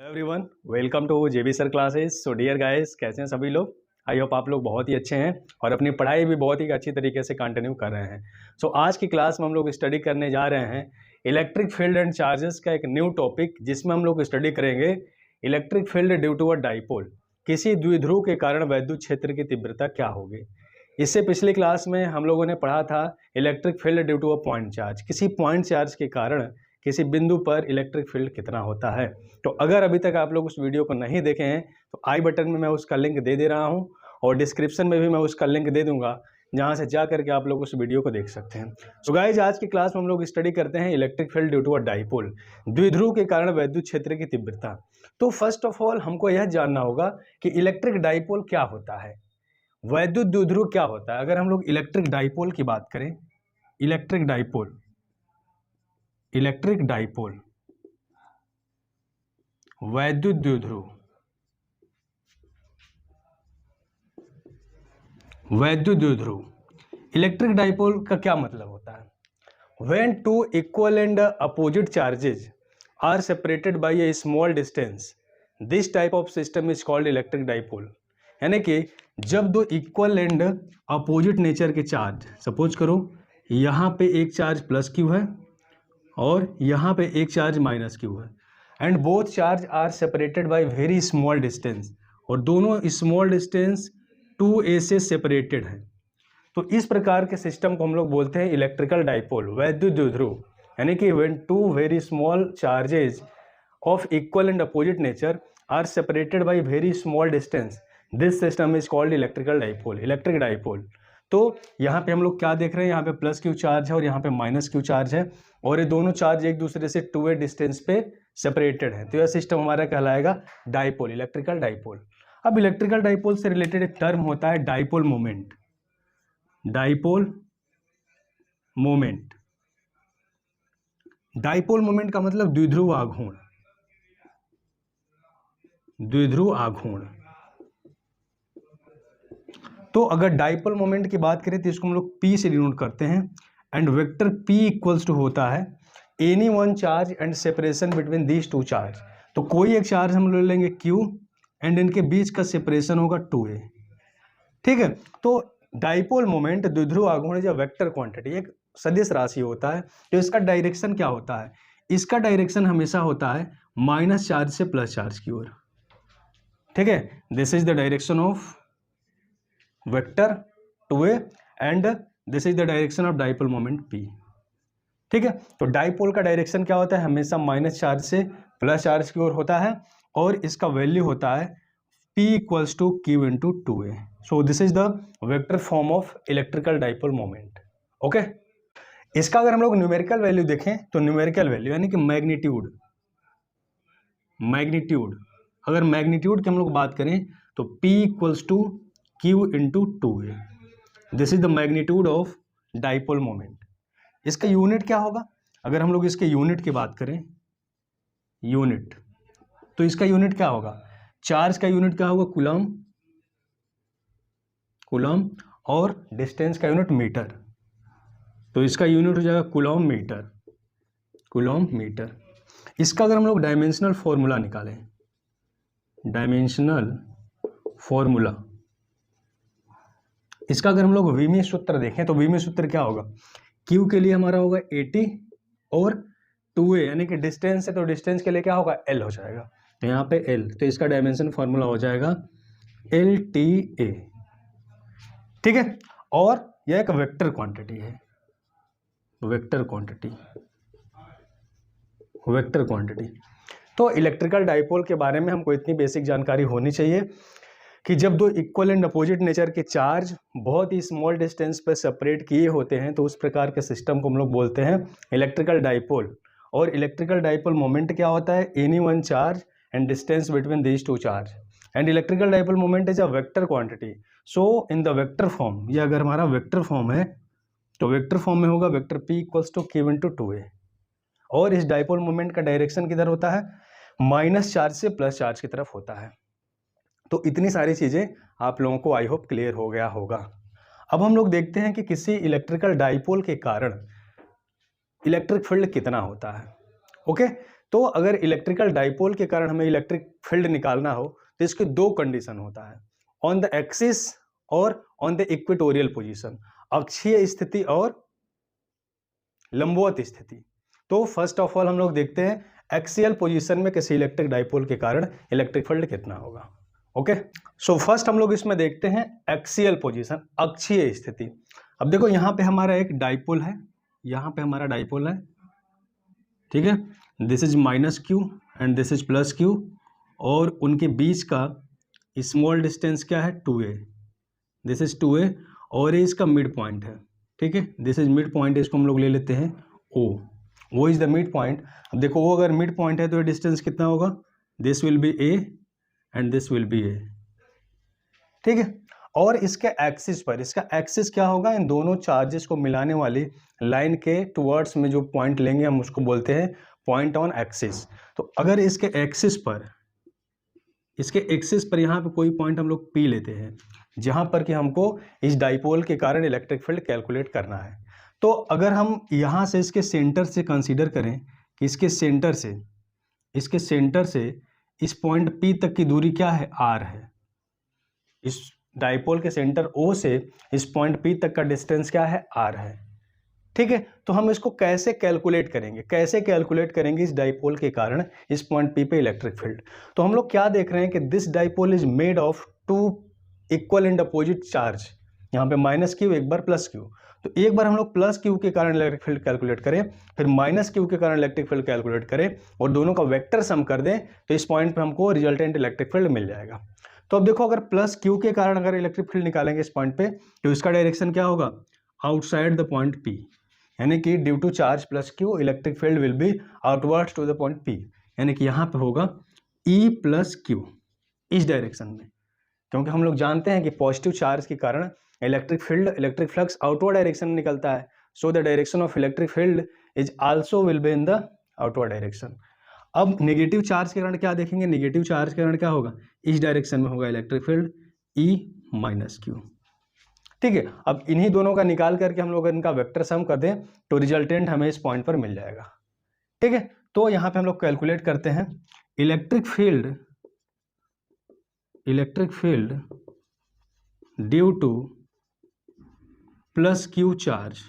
Everyone, welcome to JB sir classes. So dear guys, कैसे हैं सभी लोग? आई होप आप लोग बहुत ही अच्छे हैं और अपनी पढ़ाई भी बहुत ही अच्छी तरीके से कंटिन्यू कर रहे हैं। सो आज की क्लास में हम लोग स्टडी करने जा रहे हैं इलेक्ट्रिक फील्ड एंड चार्जेस का एक न्यू टॉपिक, जिसमें हम लोग स्टडी करेंगे electric field due to a dipole. किसी द्विध्रुव के कारण वैद्युत क्षेत्र की तीव्रता क्या होगी। इससे पिछली क्लास में हम लोगों ने पढ़ा था electric field due to a point charge. किसी पॉइंट चार्ज के कारण किसी बिंदु पर इलेक्ट्रिक फील्ड कितना होता है। तो अगर अभी तक आप लोग उस वीडियो को नहीं देखे हैं तो आई बटन में मैं उसका लिंक दे रहा हूं और डिस्क्रिप्शन में भी मैं उसका लिंक दे दूंगा, जहां से जा करके आप लोग उस वीडियो को देख सकते हैं। सो गाइस, आज की क्लास में हम लोग स्टडी करते हैं electric field due to a dipole, द्विध्रुव के कारण वैद्युत क्षेत्र की तीव्रता। तो फर्स्ट ऑफ ऑल हमको यह जानना होगा कि इलेक्ट्रिक डाइपोल क्या होता है, वैद्युत द्विध्रुव क्या होता है। अगर हम लोग इलेक्ट्रिक डाइपोल की बात करें, इलेक्ट्रिक डाइपोल वैद्युत द्विध्रुव, इलेक्ट्रिक डाइपोल का क्या मतलब होता है? When two equal and opposite charges are separated by a small distance, this type of system is called electric dipole। यानी कि जब दो इक्वल एंड अपोजिट नेचर के चार्ज, सपोज करो यहाँ पे एक चार्ज प्लस क्यू है और यहाँ पे एक चार्ज माइनस क्यू है, and both charge are separated by very small distance, और दोनों स्मॉल डिस्टेंस 2a से सेपरेटेड है, तो इस प्रकार के सिस्टम को हम लोग बोलते हैं इलेक्ट्रिकल डाइपोल, वैद्युत द्विध्रुव। यानी कि when two very small charges of equal and opposite nature are separated by very small distance, this system is called electrical dipole, electric dipole. तो यहाँ पे हम लोग क्या देख रहे हैं, यहाँ पे प्लस क्यू चार्ज है और यहाँ पे माइनस क्यू चार्ज है, और ये दोनों चार्ज एक दूसरे से 2a डिस्टेंस पे सेपरेटेड है, तो यह सिस्टम हमारा कहलाएगा डाइपोल, इलेक्ट्रिकल डाइपोल। अब इलेक्ट्रिकल डाइपोल से रिलेटेड एक टर्म होता है dipole moment, dipole moment. Dipole moment का मतलब द्विध्रुव आघूर्ण, द्विध्रुव आघूर्ण। तो अगर डाइपोल मोमेंट की बात करें तो इसको हम लोग P से डिनोट करते हैं, and vector P equals to होता है any one charge and separation between these two charge. तो कोई एक चार्ज हम ले लेंगे Q एंड इनके बीच का सेपरेशन होगा 2a। ठीक है, तो डाइपोल मोमेंट, द्विध्रुव आघूर्ण या वेक्टर क्वांटिटी एक सदिश राशि होता है। तो इसका डायरेक्शन क्या होता है? इसका डायरेक्शन हमेशा होता है माइनस चार्ज से प्लस चार्ज की ओर। ठीक है, this is the direction of vector 2a and this is the direction of dipole moment P। ठीक है, तो डाइपोल का डायरेक्शन क्या होता है? हमेशा माइनस चार्ज से प्लस चार्ज की ओर होता है, और इसका वैल्यू होता है P equals to Q into 2a। So this is the vector form of electrical dipole moment. Okay, इसका अगर हम लोग न्यूमेरिकल वैल्यू देखें तो न्यूमेरिकल वैल्यू यानी कि मैग्नीट्यूड, अगर मैग्नीट्यूड की हम लोग बात करें तो P equals to Q into 2a, this is the magnitude of dipole moment. इसका यूनिट क्या होगा? अगर हम लोग इसके यूनिट की बात करें, यूनिट, तो इसका यूनिट क्या होगा? चार्ज का यूनिट क्या होगा? कूलम, और डिस्टेंस का यूनिट मीटर, तो इसका यूनिट हो जाएगा कूलम मीटर। इसका अगर हम लोग डायमेंशनल फॉर्मूला निकालें, इसका अगर हम लोग विमी सूत्र देखें तो विमी सूत्र क्या होगा? Q के लिए हमारा होगा 80 और 2a यानी कि डिस्टेंस है, तो डिस्टेंस के लिए क्या होगा? L हो जाएगा, तो यहाँ पे L, तो इसका डायमेंशन फॉर्मूला हो जाएगा LTA। ठीक है, और यह एक वेक्टर क्वांटिटी है, वेक्टर क्वांटिटी। तो इलेक्ट्रिकल डाइपोल के बारे में हमको इतनी बेसिक जानकारी होनी चाहिए कि जब दो इक्वल एंड अपोजिट नेचर के चार्ज बहुत ही स्मॉल डिस्टेंस पर सेपरेट किए होते हैं तो उस प्रकार के सिस्टम को हम लोग बोलते हैं इलेक्ट्रिकल डाइपोल। और इलेक्ट्रिकल डाइपोल मोमेंट क्या होता है? Any one charge and distance between these two charge, and electrical dipole moment is a vector quantity. So in the vector form, ये अगर हमारा वेक्टर फॉर्म है तो वेक्टर फॉर्म में होगा vector P equals to Q into 2a, और इस dipole moment का डायरेक्शन किधर होता है? माइनस चार्ज से प्लस चार्ज की तरफ होता है। तो इतनी सारी चीजें आप लोगों को आई होप क्लियर हो गया होगा। अब हम लोग देखते हैं कि किसी इलेक्ट्रिकल डाइपोल के कारण इलेक्ट्रिक फील्ड कितना होता है। ओके, तो अगर इलेक्ट्रिकल डाइपोल के कारण हमें इलेक्ट्रिक फील्ड निकालना हो तो इसके दो कंडीशन होता है, ऑन द एक्सिस और ऑन द इक्वेटोरियल पोजीशन, अक्षीय स्थिति और लंबवत स्थिति। तो फर्स्ट ऑफ ऑल हम लोग देखते हैं एक्सियल पोजीशन में किसी इलेक्ट्रिक डाइपोल के कारण इलेक्ट्रिक फील्ड कितना होगा। ओके, सो फर्स्ट हम लोग इसमें देखते हैं एक्सियल पोजीशन, अक्षीय स्थिति। अब देखो यहाँ पे हमारा एक डाइपोल है, यहाँ पे हमारा डाइपोल है, ठीक है, this is minus Q and this is plus Q, और उनके बीच का स्मॉल डिस्टेंस क्या है 2a, दिस इज 2a, और ये इसका मिड पॉइंट है, ठीक है, दिस इज मिड पॉइंट, इसको हम लोग ले लेते हैं O, वो इज द मिड पॉइंट। अब देखो वो अगर मिड पॉइंट है तो ये डिस्टेंस कितना होगा, this will be A and this will be A, ठीक है। और इसके एक्सिस पर, इसका एक्सिस क्या होगा, इन दोनों चार्जेस को मिलाने वाली लाइन के टुवर्ड्स में जो पॉइंट लेंगे हम उसको बोलते हैं पॉइंट ऑन एक्सिस। तो अगर इसके एक्सिस पर यहाँ पे कोई पॉइंट हम लोग P लेते हैं जहाँ पर कि हमको इस डाइपोल के कारण इलेक्ट्रिक फील्ड कैलकुलेट करना है। तो अगर हम यहाँ से इसके सेंटर से कंसीडर करें कि इसके सेंटर से इस पॉइंट P तक की दूरी क्या है, R है। इस डाइपोल के सेंटर O से इस पॉइंट P तक का डिस्टेंस क्या है, R है, ठीक है। तो हम इसको कैसे कैलकुलेट करेंगे, इस डाइपोल के कारण इस पॉइंट P पे इलेक्ट्रिक फील्ड। तो हम लोग क्या देख रहे हैं कि this dipole is made of two equal and opposite charge, यहाँ पे माइनस क्यू एक बार प्लस क्यू। तो एक बार हम लोग प्लस क्यू के कारण इलेक्ट्रिक फील्ड कैलकुलेट करें, फिर माइनस क्यू के कारण इलेक्ट्रिक फील्ड कैलकुलेट करें और दोनों का वेक्टर सम कर दें, तो इस पॉइंट पे हमको रिजल्टेंट इलेक्ट्रिक फील्ड मिल जाएगा। तो अब देखो अगर प्लस क्यू के कारण अगर इलेक्ट्रिक फील्ड निकालेंगे इस पॉइंट पे, तो इसका डायरेक्शन क्या होगा, आउटसाइड द पॉइंट P, यानी कि due to charge plus Q electric field will be outwards to the point P, यानी कि यहाँ पे होगा E प्लस क्यू इस डायरेक्शन में, क्योंकि हम लोग जानते हैं कि पॉजिटिव चार्ज के कारण इलेक्ट्रिक फ्लक्स आउटवर्ड डायरेक्शन में निकलता है। So the direction of electric field is also will be in the outward direction. अब नेगेटिव चार्ज के कारण क्या देखेंगे, नेगेटिव चार्ज के कारण क्या होगा, इस डायरेक्शन में होगा electric field E minus Q, ठीक है। अब इन्हीं दोनों का निकाल करके हम लोग इनका वेक्टर सम कर दें तो रिजल्टेंट हमें इस पॉइंट पर मिल जाएगा, ठीक है। तो यहाँ पे हम लोग कैलकुलेट करते हैं electric field due two plus Q charge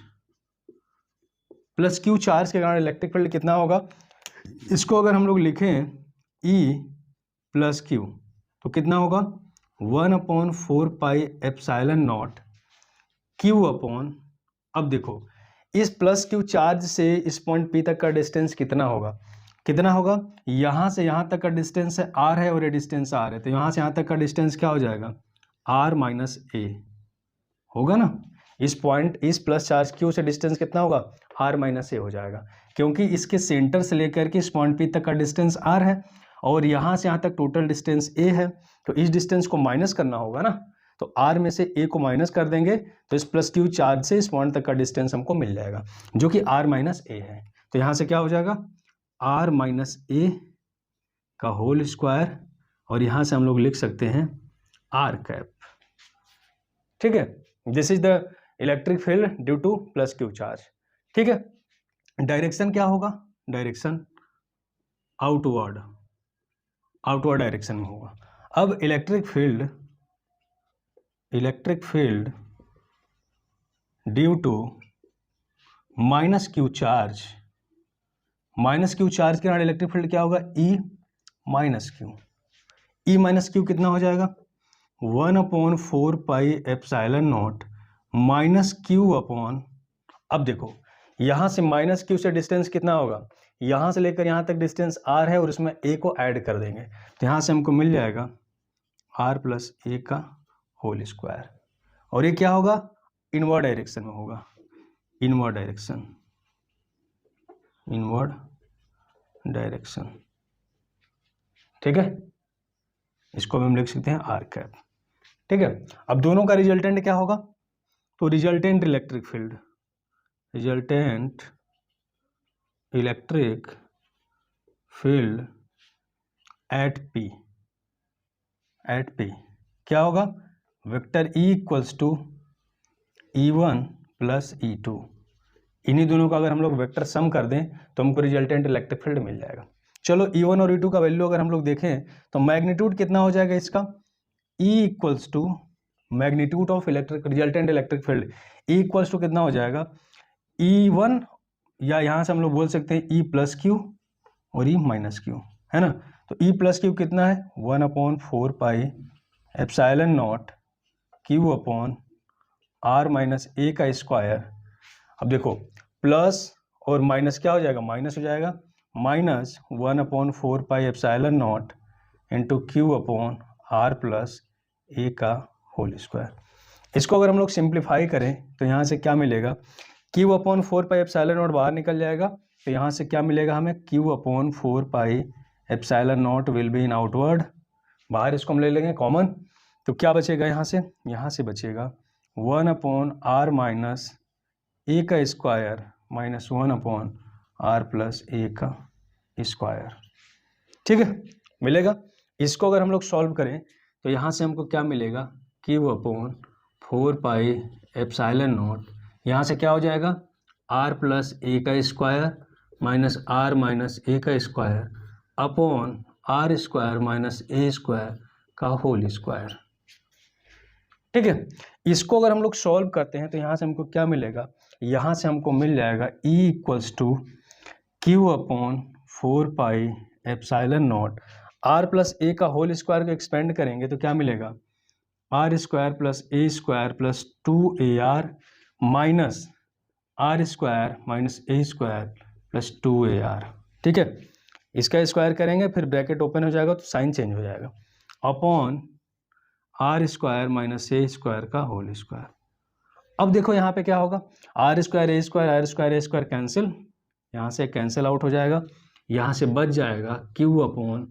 के कारण इलेक्ट्रिक फील्ड कितना होगा, इसको अगर हम लोग लिखें E प्लस क्यू तो कितना होगा 1/4 pi epsilon nought Q upon, अब देखो इस प्लस क्यू चार्ज से इस पॉइंट P तक का डिस्टेंस कितना होगा, यहाँ से यहाँ तक का डिस्टेंस है R है और ये डिस्टेंस R है, तो यहाँ से यहाँ तक का डिस्टेंस क्या हो जाएगा, R माइनस A होगा ना। इस प्लस चार्ज Q से डिस्टेंस कितना होगा, R माइनस A हो जाएगा, क्योंकि इसके सेंटर से लेकर के इस पॉइंट P तक का डिस्टेंस R है और यहाँ से यहाँ तक टोटल डिस्टेंस A है, तो इस डिस्टेंस को माइनस करना होगा ना। तो R में से A को माइनस कर देंगे तो इस प्लस क्यू चार्ज से इस पॉइंट तक का डिस्टेंस हमको मिल जाएगा जो कि R माइनस A है। तो यहाँ से क्या हो जाएगा, R माइनस A का होल स्क्वायर, और यहाँ से हम लोग लिख सकते हैं R कैप, ठीक है। This is the electric field due two plus Q charge, ठीक है। डायरेक्शन क्या होगा, डायरेक्शन आउटवर्ड डायरेक्शन में होगा। अब electric field due to minus Q charge के कारण इलेक्ट्रिक फील्ड क्या होगा, E माइनस क्यू कितना हो जाएगा 1/4 pi epsilon not minus Q upon, अब देखो यहाँ से माइनस क्यू से डिस्टेंस कितना होगा, यहाँ से लेकर यहाँ तक डिस्टेंस R है और इसमें A को ऐड कर देंगे तो यहाँ से हमको मिल जाएगा R प्लस A का होल स्क्वायर, और ये क्या होगा, इनवर्ड डायरेक्शन में होगा, इनवर्ड डायरेक्शन, ठीक है। इसको हम लिख सकते हैं R कैप, ठीक है। अब दोनों का रिजल्टेंट क्या होगा, तो resultant electric field at P क्या होगा, vector E equals to E1 plus E2, इन्हीं दोनों का अगर हम लोग वेक्टर सम कर दें तो हमको रिजल्टेंट इलेक्ट्रिक फील्ड मिल जाएगा। चलो E1 और E2 का वैल्यू अगर हम लोग देखें तो मैग्नीट्यूड कितना हो जाएगा इसका, E equals to magnitude of electric resultant electric field, E equals to कितना हो जाएगा, E1, या यहाँ से हम लोग बोल सकते हैं E प्लस क्यू और E माइनस क्यू, है ना। तो E प्लस क्यू कितना है, 1/4 pi epsilon nought Q upon R minus A का स्क्वायर। अब देखो प्लस और माइनस क्या हो जाएगा, माइनस हो जाएगा, minus 1/4 pi epsilon not into Q upon R plus A का होल स्क्वायर। इसको अगर हम लोग सिंप्लीफाई करें तो यहाँ से क्या मिलेगा, Q upon 4 pi epsilon not बाहर निकल जाएगा, तो यहाँ से क्या मिलेगा हमें, Q upon 4 pi epsilon not will be in outward, बाहर इसको हम ले लेंगे कॉमन, तो क्या बचेगा यहाँ से बचेगा 1/r माइनस ए का square minus 1/r plus A का स्क्वायर। ठीक है, मिलेगा। इसको अगर हम लोग सॉल्व करें तो यहाँ से हमको क्या मिलेगा, Q upon 4 pi epsilon not, यहाँ से क्या हो जाएगा, r प्लस ए का स्क्वायर माइनस ए का square upon r square minus A square का होल स्क्वायर। ठीक है, इसको अगर हम लोग सॉल्व करते हैं तो यहाँ से हमको क्या मिलेगा, यहाँ से हमको मिल जाएगा E equals to Q upon 4 pi epsilon nought, R plus A का होल स्क्वायर को एक्सपेंड करेंगे तो क्या मिलेगा, R square plus A square plus 2AR minus R square minus A square plus 2AR। ठीक है, इसका स्क्वायर करेंगे फिर ब्रैकेट ओपन हो जाएगा तो साइन चेंज हो जाएगा, upon R square minus A square का होल स्क्वायर। अब देखो यहाँ पे क्या होगा, R स्क्वायर ए स्क्वायर कैंसिल, यहाँ से कैंसिल आउट हो जाएगा, यहाँ से बच जाएगा Q upon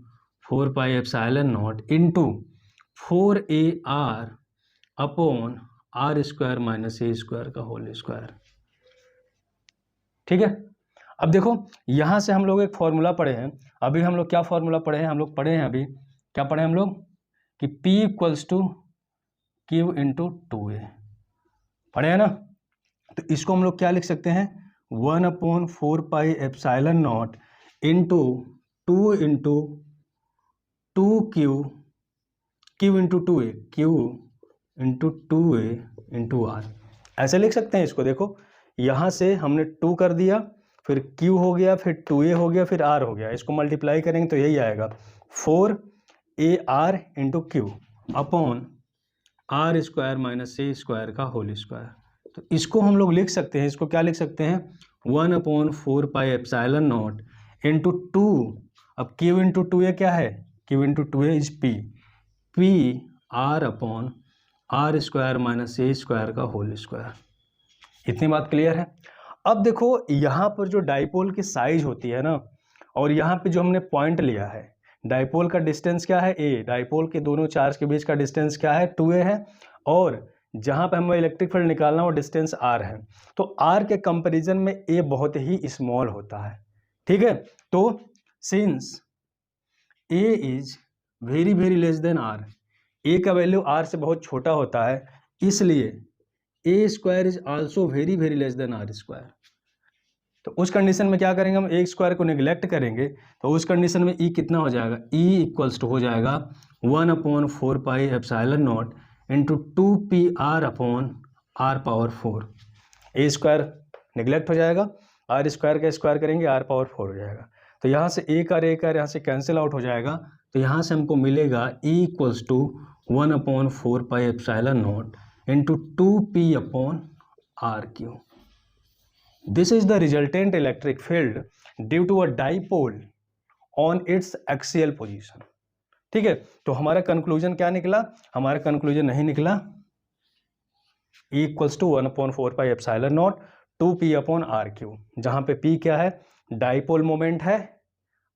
4 pi epsilon not into 4AR upon R square minus A square का होल स्क्वायर। ठीक है, अब देखो यहाँ से हम लोग एक फॉर्मूला पढ़े हैं, अभी हम लोग क्या फॉर्मूला पढ़े हैं, हम लोग पढ़े हैं अभी क्या पढ़े हम लोग कि P equals to Q into 2A पढ़े हैं ना। तो इसको हम लोग क्या लिख सकते हैं, 1/4 pi epsilon not into 2 into 2Q into 2A, Q into 2A into R, ऐसे लिख सकते हैं इसको। देखो यहाँ से हमने 2 कर दिया, फिर Q हो गया, फिर 2A हो गया, फिर R हो गया, इसको मल्टीप्लाई करेंगे तो यही आएगा 4AR into Q upon R square minus A square का होल स्क्वायर। तो इसको हम लोग लिख सकते हैं, इसको क्या लिख सकते हैं, 1/4 पाई एप्सिलॉन नॉट इंटू 2, अब Q इंटू 2A क्या है, Q into 2A is P R upon R square minus A square का होल स्क्वायर। इतनी बात क्लियर है। अब देखो यहाँ पर जो डाइपोल की साइज होती है ना, और यहाँ पे जो हमने पॉइंट लिया है, डाइपोल का डिस्टेंस क्या है A, डाइपोल के दोनों चार्ज के बीच का डिस्टेंस क्या है 2A है, और जहाँ पे हमें इलेक्ट्रिक फील्ड निकालना वो डिस्टेंस R है। तो R के कंपैरिजन में A बहुत ही स्मॉल होता है। ठीक है, तो since A is very very less than R, A का वैल्यू R से बहुत छोटा होता है, इसलिए A square is also very very less than R square. तो उस कंडीशन में क्या करेंगे, हम A स्क्वायर को निगलेक्ट करेंगे, तो उस कंडीशन में E कितना हो जाएगा, E इक्वल्स टू हो जाएगा 1/4 pi epsilon not into 2PR upon R power 4। A square neglect हो जाएगा, R स्क्वायर का स्क्वायर करेंगे R पावर 4 हो जाएगा, तो यहाँ से एक और यहाँ से कैंसिल आउट हो जाएगा, तो यहाँ से हमको मिलेगा E equals to 1/4 pi epsilon not into 2P upon RQ। This is the resultant electric field due to a dipole on its axial position। ठीक है, तो हमारा कंक्लूजन क्या निकला, हमारा कंक्लूजन नहीं निकला E equals to 1/4 pi epsilon not 2P upon RQ, जहाँ पे P क्या है, डाइपोल मोमेंट है,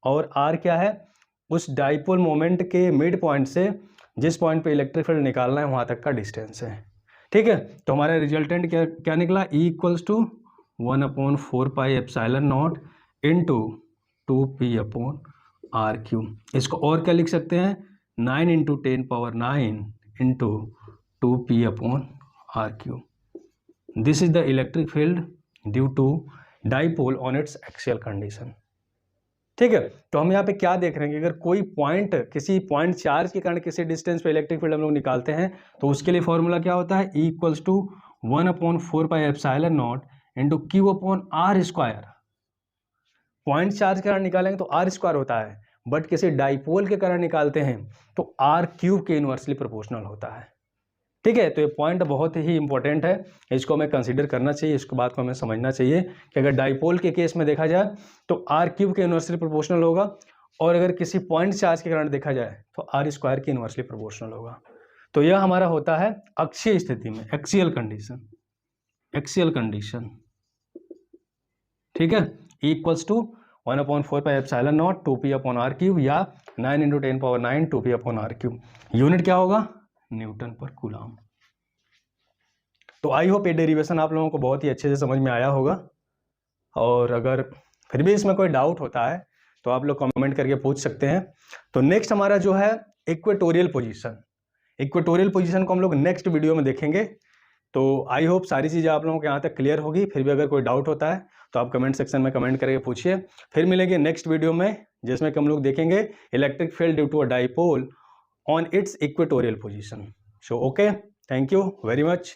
और R क्या है, उस डाइपोल मोमेंट के मिड पॉइंट से जिस पॉइंट पे इलेक्ट्रिक फील्ड निकालना है वहाँ तक का डिस्टेंस है। ठीक है, तो हमारा रिजल्टेंट क्या निकला, E equals to 1/4 pi epsilon not into 2P upon RQ। इसको और क्या लिख सकते हैं, 9 into 10⁹ into 2P upon RQ। This is the electric field due to dipole on its axial condition. ठीक है। तो हम यहाँ पे क्या देख रहे हैं कि अगर कोई पॉइंट, किसी पॉइंट चार्ज के कारण किसी डिस्टेंस पे इलेक्ट्रिक फील्ड हम लोग निकालते हैं तो उसके लिए फॉर्मूला क्या होता है, E equals to 1/4πε0 into Q/r²। Point charge के कारण निकालेंगे तो r² होता है, बट किसी डाइपोल के कारण निकालते हैं तो r³ के इनवर्सली प्रोपोर्शनल होता है। ठीक है, तो ये पॉइंट बहुत ही इंपॉर्टेंट है, इसको हमें कंसीडर करना चाहिए, इसको बात को हमें समझना चाहिए कि अगर डाइपोल के केस में देखा जाए तो r³ के इनवर्सली प्रोपोर्शनल होगा, और अगर किसी पॉइंट चार्ज के कारण देखा जाए तो r² के इनवर्सली प्रोपोर्शनल होगा। तो यह हमारा होता है अक्षीय स्थिति में, एक्सियल कंडीशन। ठीक है, E इक्वल्स टू 1/4πε0 2p/r³ या 9 × 10⁹ 2p/r³। यूनिट क्या होगा, न्यूटन पर कूलम। तो आई होप ये डेरिवेशन आप लोगों को बहुत ही अच्छे से समझ में आया होगा, और अगर फिर भी इसमें कोई डाउट होता है तो आप लोग कमेंट करके पूछ सकते हैं। तो नेक्स्ट हमारा जो है इक्वेटोरियल पोजीशन, इक्वेटोरियल पोजीशन को हम लोग नेक्स्ट वीडियो में देखेंगे। तो आई होप सारी चीज़ें आप लोगों को यहाँ तक क्लियर होगी। फिर भी अगर कोई डाउट होता है तो आप कमेंट सेक्शन में कमेंट करके पूछिए। फिर मिलेंगे नेक्स्ट वीडियो में, जिसमें कि हम लोग देखेंगे electric field due to a dipole on its equatorial position. So okay, thank you very much.